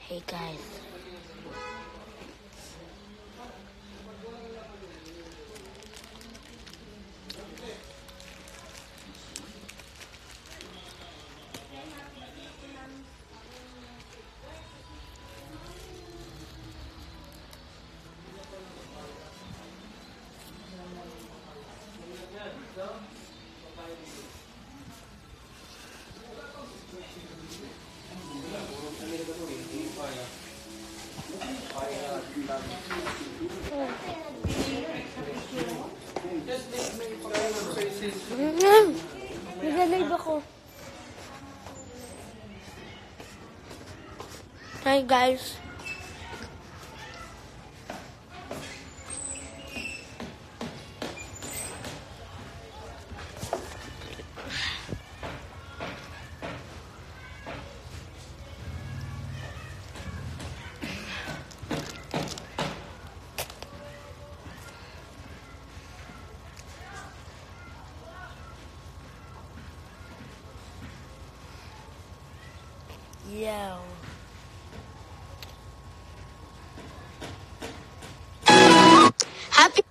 Hey guys. Nag-live ako. Hi guys. Yo. Happy.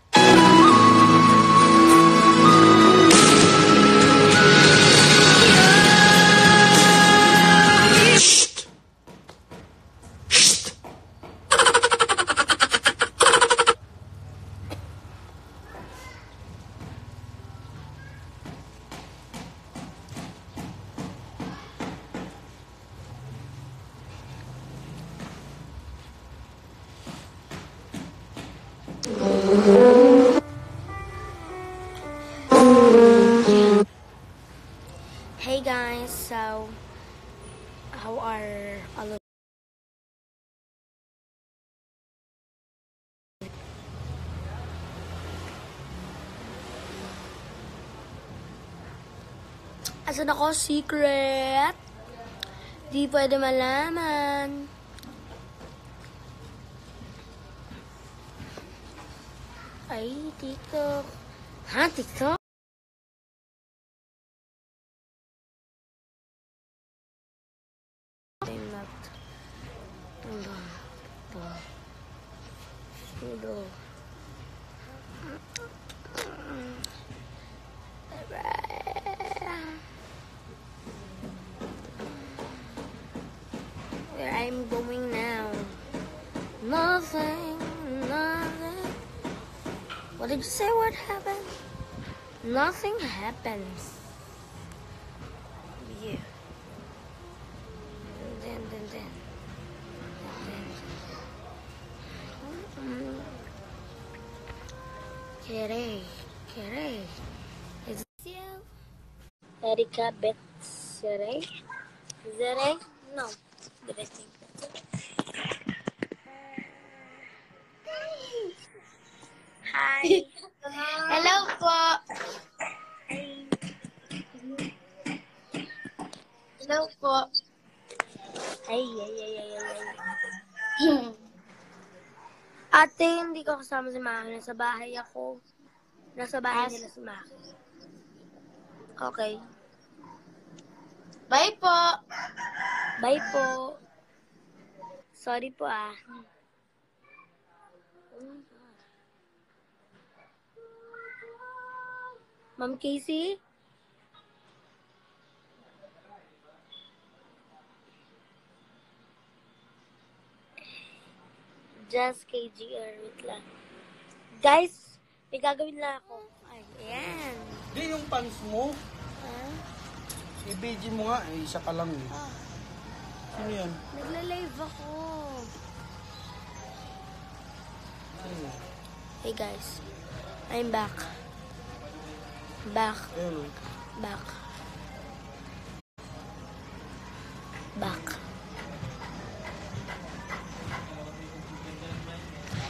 Hey guys, so how are all of Asan ako? Secret? Di pwede malaman. Ay, TikTok. Ha? TikTok? Where I'm going now? Nothing. What did you say? What happened? Nothing happens. Yeah. Then. Kere. Is this you? Erika Betsere? Zere? No. Did I think that's it? Hi. Hello po. Hello po. Ay. Ate, hindi ko kasama si Maki. Nasa bahay ako. Nasa bahay nila si Maki. Okay. Bye po. Bye po. Sorry po ah. Ma'am Casey? Just KGR. Wait lang. Guys, may gagawin lang ako. Ay, ayan. Hindi, yung pants mo. Ah? I-BG mo nga. Eh, isa ka lang eh. Ah. Ano yan? Nagla-live ako. Hey guys. I'm back. Ayun. Back.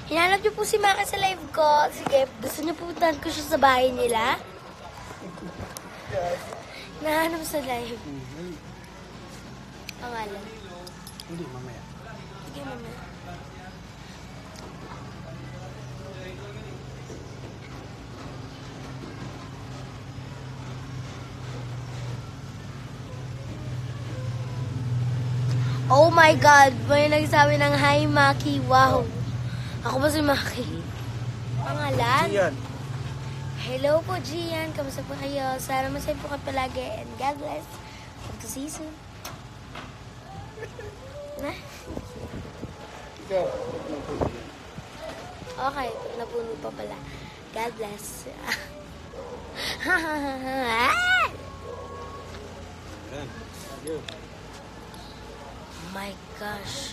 Hinanap niyo po si Maki sa live ko. Sige, gusto niyo pupuntahan ko siya sa bahay nila? Nahanap sa live. Pangalan. Hindi, mamaya. Sige, mamaya. Oh my God! May nagsabi ng hi, Maki. Wow. Ako ba si Maki? Pangalan? Gian. Hello po, Gian. Kamusta po kayo? Sana masaya po kayo palagi. And God bless. Hope to see you soon. Na? Ikaw. Okay, napuno pa pala. God bless. Yan. Yo. My gosh.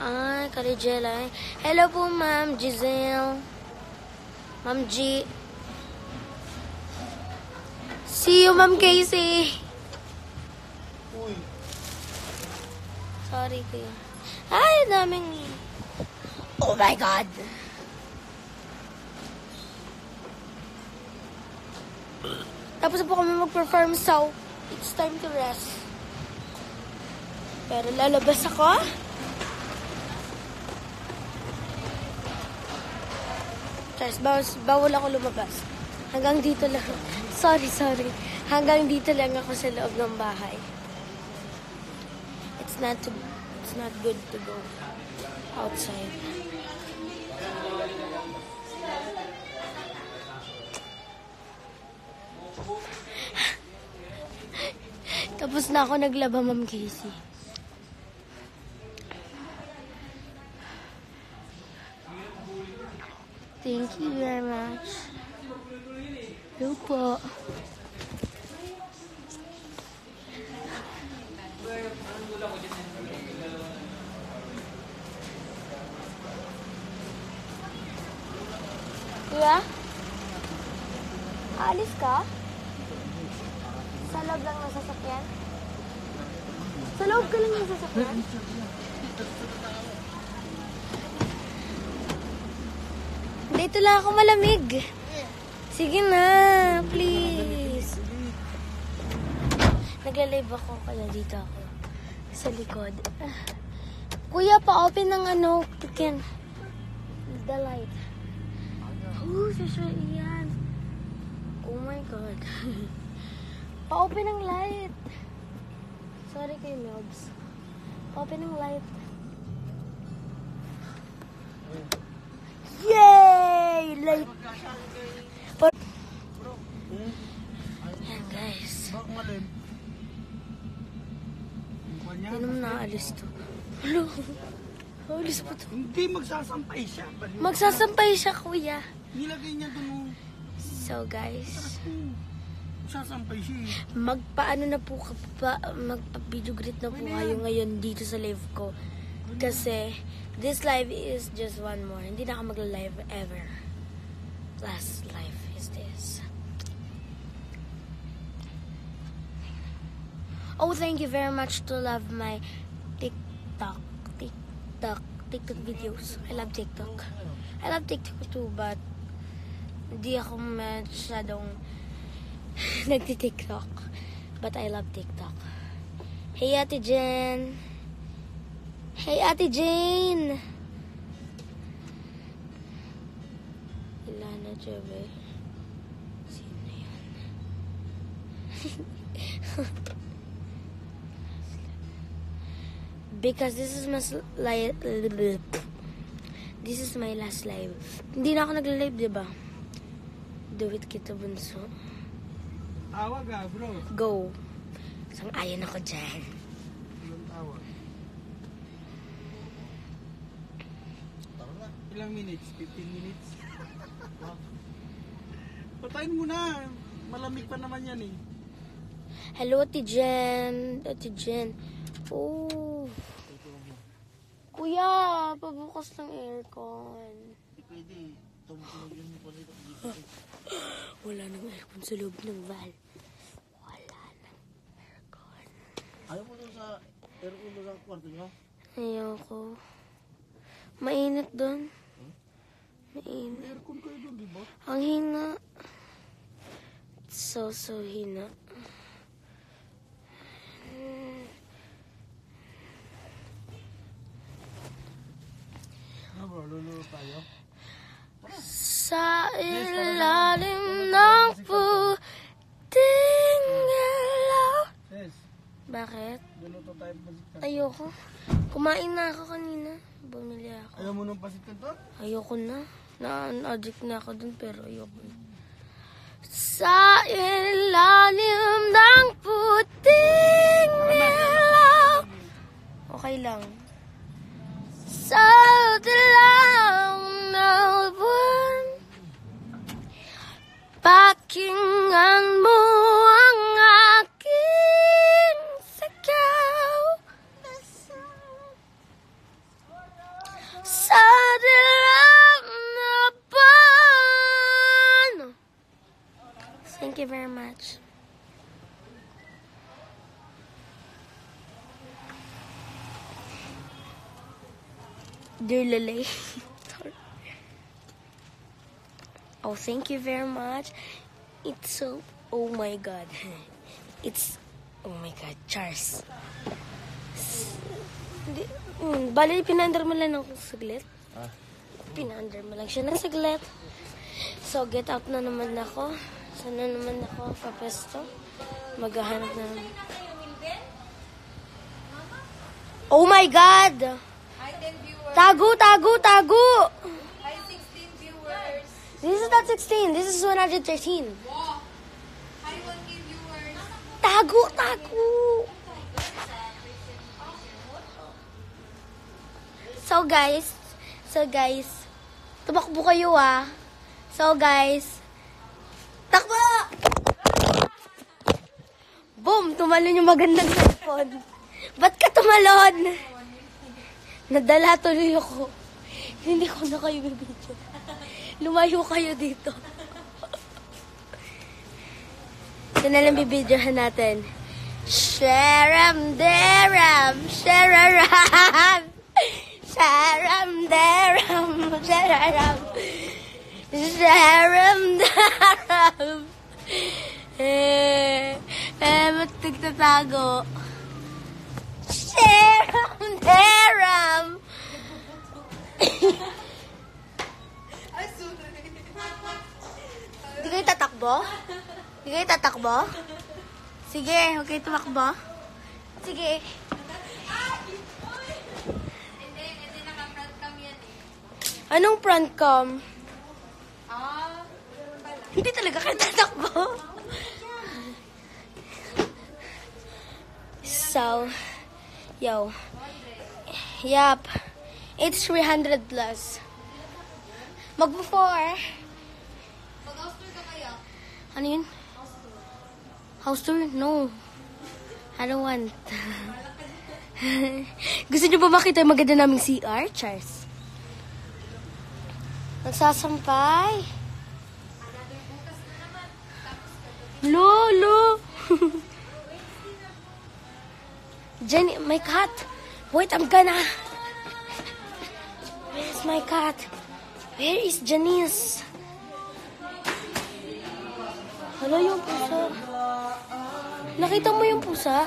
Ay, Karijela. Hello po, Ma'am Giselle. Ma'am G. See you, Ma'am Casey. Uy. Sorry, kuya. Ay, daming... Oh my God. Tapos po kami mag-perform, so it's time to rest. Pero lalabas ako. Guys, bawal ako lumabas. Hanggang dito lang. Sorry. Hanggang dito lang ako sa loob ng bahay. It's not good to go outside. Tapos na ako naglaba, Ma'am Casey. Thank you very much. Hello po. Kuya? Aalis ka? Sa loob lang ng sasakyan? Sa loob ka lang ng sasakyan? Dito lang ako malamig. Sige na, please. Nagla-live ako, kaya dito ako. Sa likod. Kuya, pa-open ng pikin. The light. Oh, yan. Oh my God. Pa-open ng light. Sorry kay Nobs. Pa-open ng light. Yay! Light. Yan, guys. Bak malim. Hindi naman naalis to. Hello. Alis pa to. Hindi, magsasampay siya. Magsasampay siya, kuya. Nilagay niya doon. So, guys. Magsasampay siya. Magpaano na po magpa-video greet na po kayo ngayon dito sa live ko. Kasi, this live is just one more. Hindi na ako magla-live ever. Last live is this. Oh, thank you very much to love my TikTok videos. I love TikTok. I love TikTok too, but hindi ako masyadong nagti-TikTok. But I love TikTok. Hey, Ate Jen. Hey, Ate Jane. Ilana Jove. Sino yan? Because this is my last live. Hindi na ako nagla-live, diba? Do it kita, bunso. Tawag bro. Go. Sang-ayon ako dyan. Ilang tawag? Ilang minutes? 15 minutes? Patayin mo na. Malamig pa naman yan eh. Hello, Ate Jen. Ate Jen. Oh. Kuya, pabukas ng aircon. Pwede. Wala nang aircon sa loob ng van. Wala nang aircon. Ayaw mo doon sa aircon doon sa kwarto nyo? Ayoko. Mainit doon. Mainit. Aircon kayo doon, di ba? Ang hina. So hina. Ano bro, luluto tayo? Sa ilalim ng puting ilaw. Yes. Bakit? Luto tayo ng pasit kanton. Ayoko. Kumain na ako kanina. Bumili ako. Ayaw mo ng pasit kanton? Ayoko na. Na-addict na ako dun pero ayoko na. Sa ilalim ng puting ilaw. Okay lang. Sa dilaw ng buwan, pakinggan mo ang aking sigaw. Sa dilaw na buwan. Thank you very much. Dear Lele. Oh, thank you very much. It's so... Oh my God. It's... Oh my God, Charles. Bali, pinander mo lang ng saglit. Pinander mo lang siya ng saglit. So, get out na naman ako. Sana naman ako papesto. Maghahanap na naman. Oh my God! Tago, tago, tago! Hi, 16 viewers. This is not 16. This is 113. Wow. Hi, 1K viewers. Tago, tago! So guys, tumakbo kayo ah. So guys, takbo! Boom! Tumalon yung magandang cellphone. Ba't ka tumalon? Nadala tuloy ako. Hindi ko na kayo bibidyo. Lumayo kayo dito. Ito na lang bibidyohan natin. Sharam-daram, shararam. Sharam-daram, shararam. Sharam-daram. Ba't nagtatago? Sharam-daram. Hindi kayo tatakbo? Hindi kayo tatakbo? Sige, huwag kayo tumakbo. Sige. Hindi naka-front cam yan eh. Anong front cam? Pala. Hindi talaga kayo tatakbo. So, yo. Yup. It's 300 plus. Magpo-4. Mag-house tour ka kaya? Ano yun? House tour? No. I don't want. Gusto niyo ba makita yung maganda naming CR, Charles? Nagsasampay. Lolo! Jenny, my cat. Wait, I'm gonna... Where's my cat? Where is Janice? Hala, yung pusa. Nakita mo yung pusa?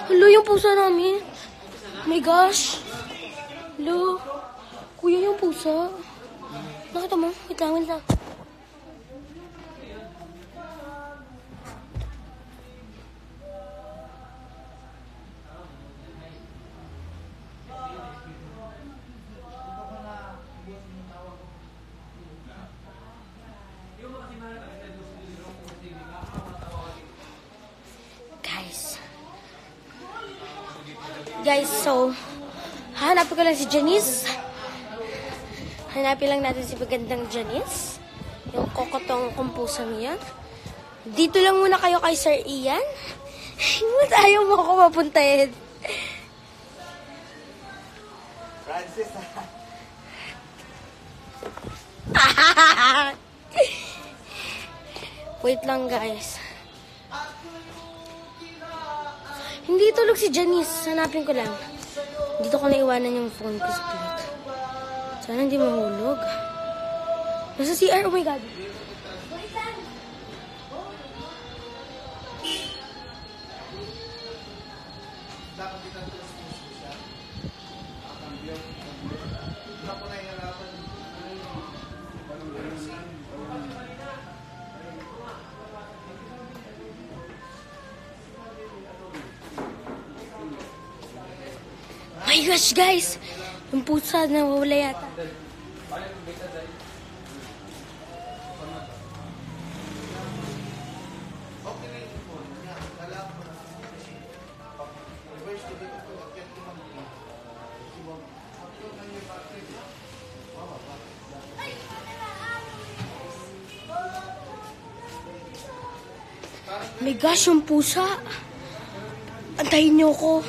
Hala, yung pusa namin. Oh my gosh. Hala. Kuya, yung pusa. Nakita mo? Wait lang, wait lang. Guys, so, hanapin ko lang si Janice. Hanapin lang natin si magandang Janice. Yung kokotong kumpusang yan. Dito lang muna kayo kay Sir Ian. Ba't ayaw mo ako mapuntahin? Francis, Wait lang, guys. Hindi tulog si Janice. Hanapin ko lang. Dito ko naiwanan yung phone ko split. Sana hindi mahulog. Nasa CR. Oh my God. gosh, guys! Yung pusa nawawala yata. My gosh, yung pusa. Antayin niyo ko.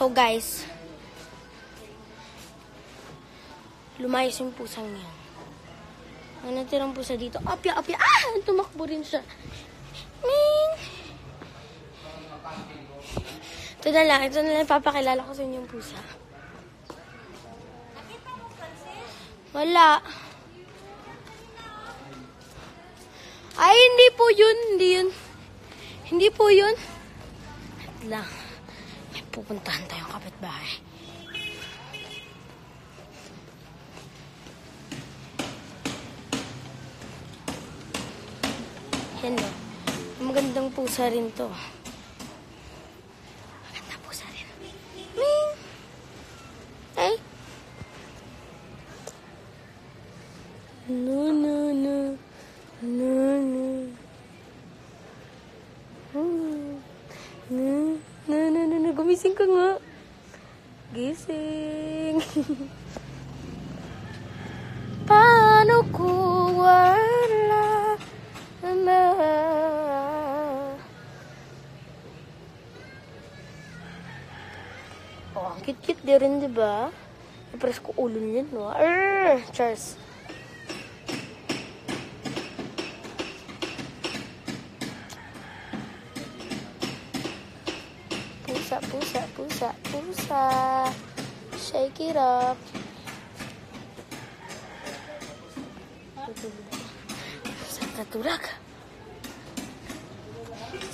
So guys, lumayas yung pusang yan. Ang natirang pusa dito, apya! Ah! Tumakbo rin siya. Ming! Ito na lang, papakilala ko sa inyo yung pusa. Nakita mo, Francis? Wala. Ay, hindi po yun. Hindi po yun. At lang. May pupuntahan tayong kapitbahay. Hello. Magandang pusa rin to. Magandang pusa rin. Ming! Ay! No. Gumising ka nga. Gising. Paano kung wala na? Oh, ang cute-cute din rin, diba? Ipares ko ulo niyan, no? Cheers. Pusa. Shake it up. Sarap na tulak.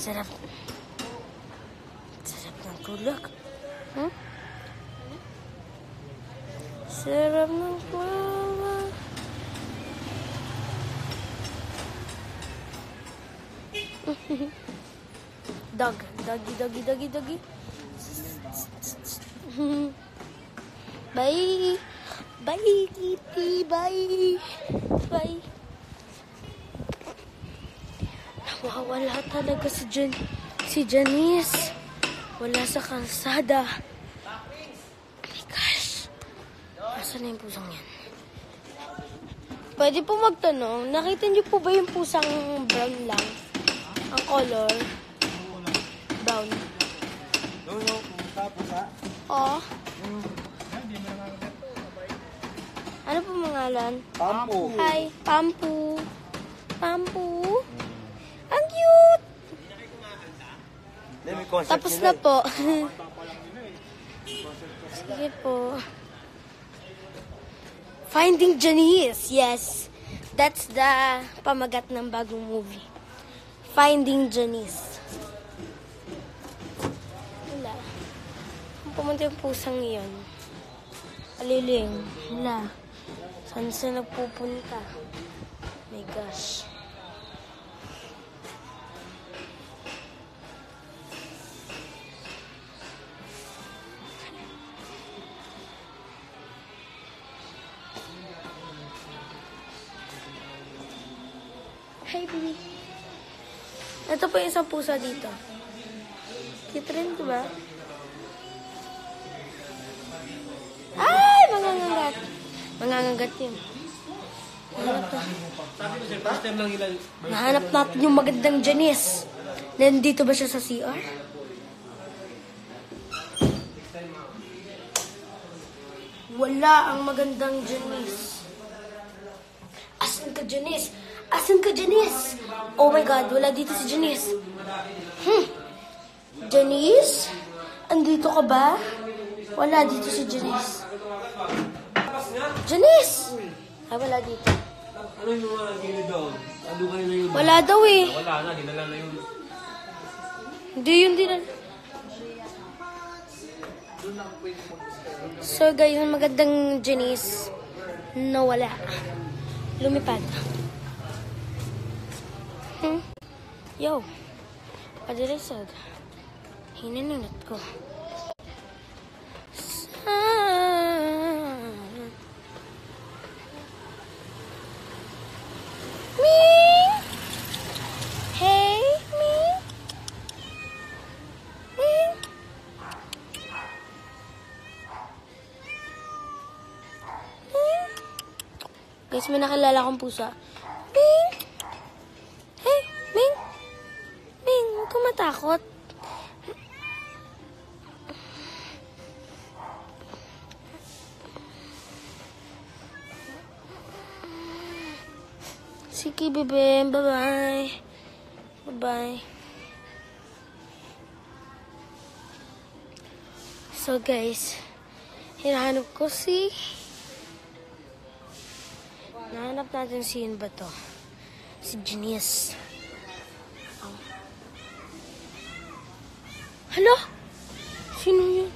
Sarap ng tulak. Hmm? Sarap ng tulak. Doggy. Bye, kitty, bye. Nawawala talaga si Janice. Wala sa kalsada. Oh my gosh. Nasaan na yung pusang yan? Pwede po magtanong, nakita niyo po ba yung pusang brown lang? Ang color? Brown. Pusa. Oh. Ano po mangalan? Pampu. Hi, Pampu. Ang cute! Tapos na po. Sige po. Finding Janice. Yes. That's the pamagat ng bagong movie. Finding Janice. Wala. Pumunta yung pusang iyon. Aliling. Wala. Saan siya nagpupunta? My gosh. Hi, baby. Ito po yung isang pusa dito. Cute rin, diba? Ay! Mangangagat. Mangangagat yun. Nahanap natin yung magandang Janice. Nandito ba siya sa CR? Wala ang magandang Janice. Asan ka, Janice? Asan ka, Janice? Oh my God, wala dito si Janice. Janice? Andito ka ba? Wala dito si Janice. Janice! Ay, wala dito. Ano yung mga gini daw? Ano kayo na yun? Wala daw eh. Wala na, dinala na yun. Hindi yun din. So guys, ang magandang Janice nawala. Lumipad. Yo. What did I said? Hinaninat ko. Ming! Hey, Ming! Ming! Ming! Guys, may nakilala akong pusa. Ming! Hey, Ming! Ming, huwag ka matakot. Sige, bebe. Bye-bye. Bye-bye. So, guys, hinahanap ko si... Nahanap natin si yun ba to? Si Janice. Hala? Sino yun?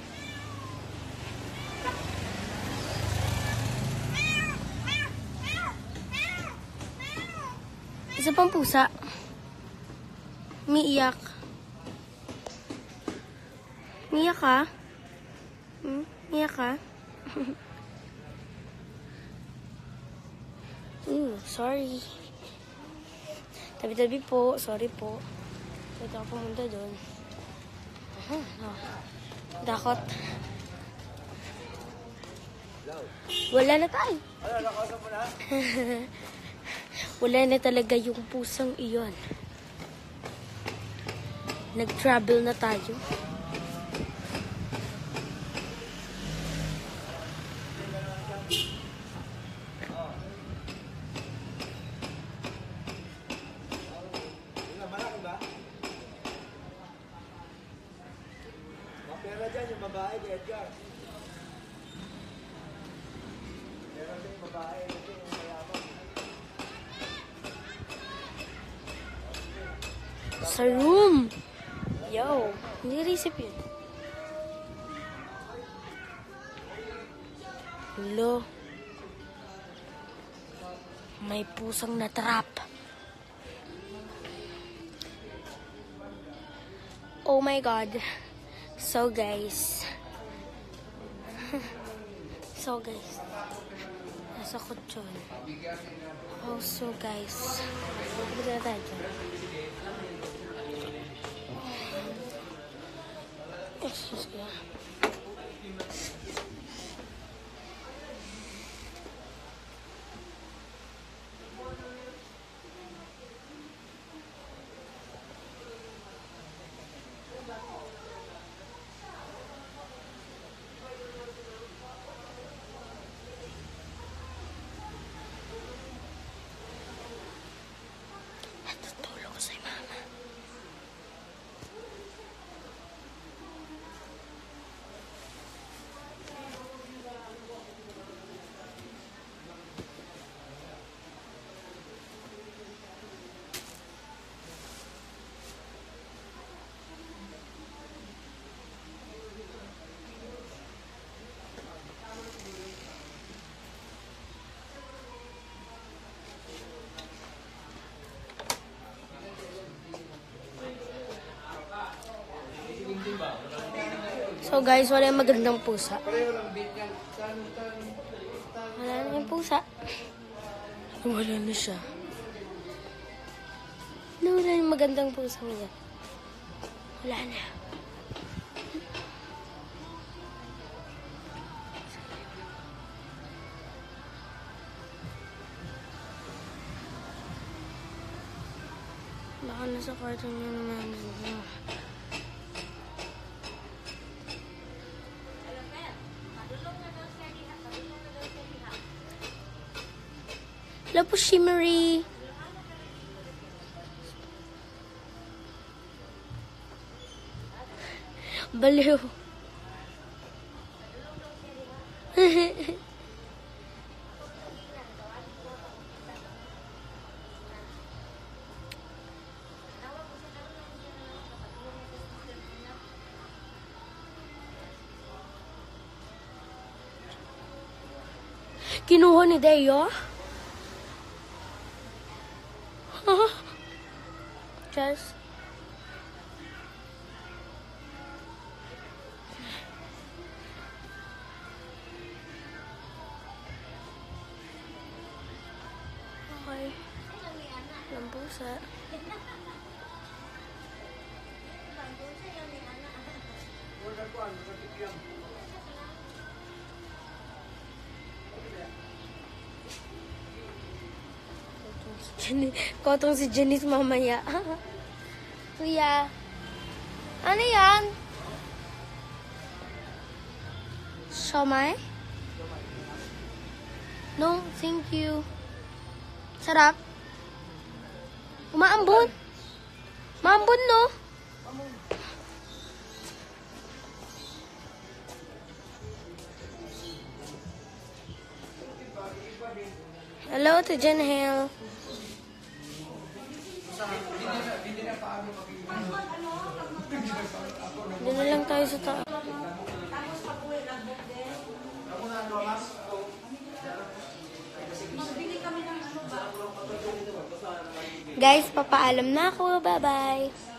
Isa pang pusa. Umiiyak. Umiiyak ka? Umiiyak ka? Sorry. Tabi-tabi po. Sorry po. Ito ako pumunta doon. Dakot. Wala na tayo. Wala na talaga yung pusang iyon. Nag-travel na tayo. Pera dyan yung babae, Edgar. Pera dyan yung babae, ito yung mayabang. Sa room. Yo. Hindi resip yun. Hello. May pusang natrap. Oh my God. So guys. Nasa kutsyon. Oh, so guys. Pagod na tayo dyan. Excuse me. Natutulog si mama. So guys, wala yung magandang pusa. Wala na yung pusa. Wala na siya. Wala yung magandang pusa mo yan. Wala na. Baka nasa kwarto niya naman. Hello po, Shimmery. Baliw. Kinuha ni Deo? Just okay. Lambusa. Kotong si Janice mamaya. Kuya. Ano yan? Siomai? No, thank you. Sarap. Umaambon. Maambon, no? Hello to Jen Hale. Doon na lang tayo sa taas. Guys, papaalam na ako. Bye-bye.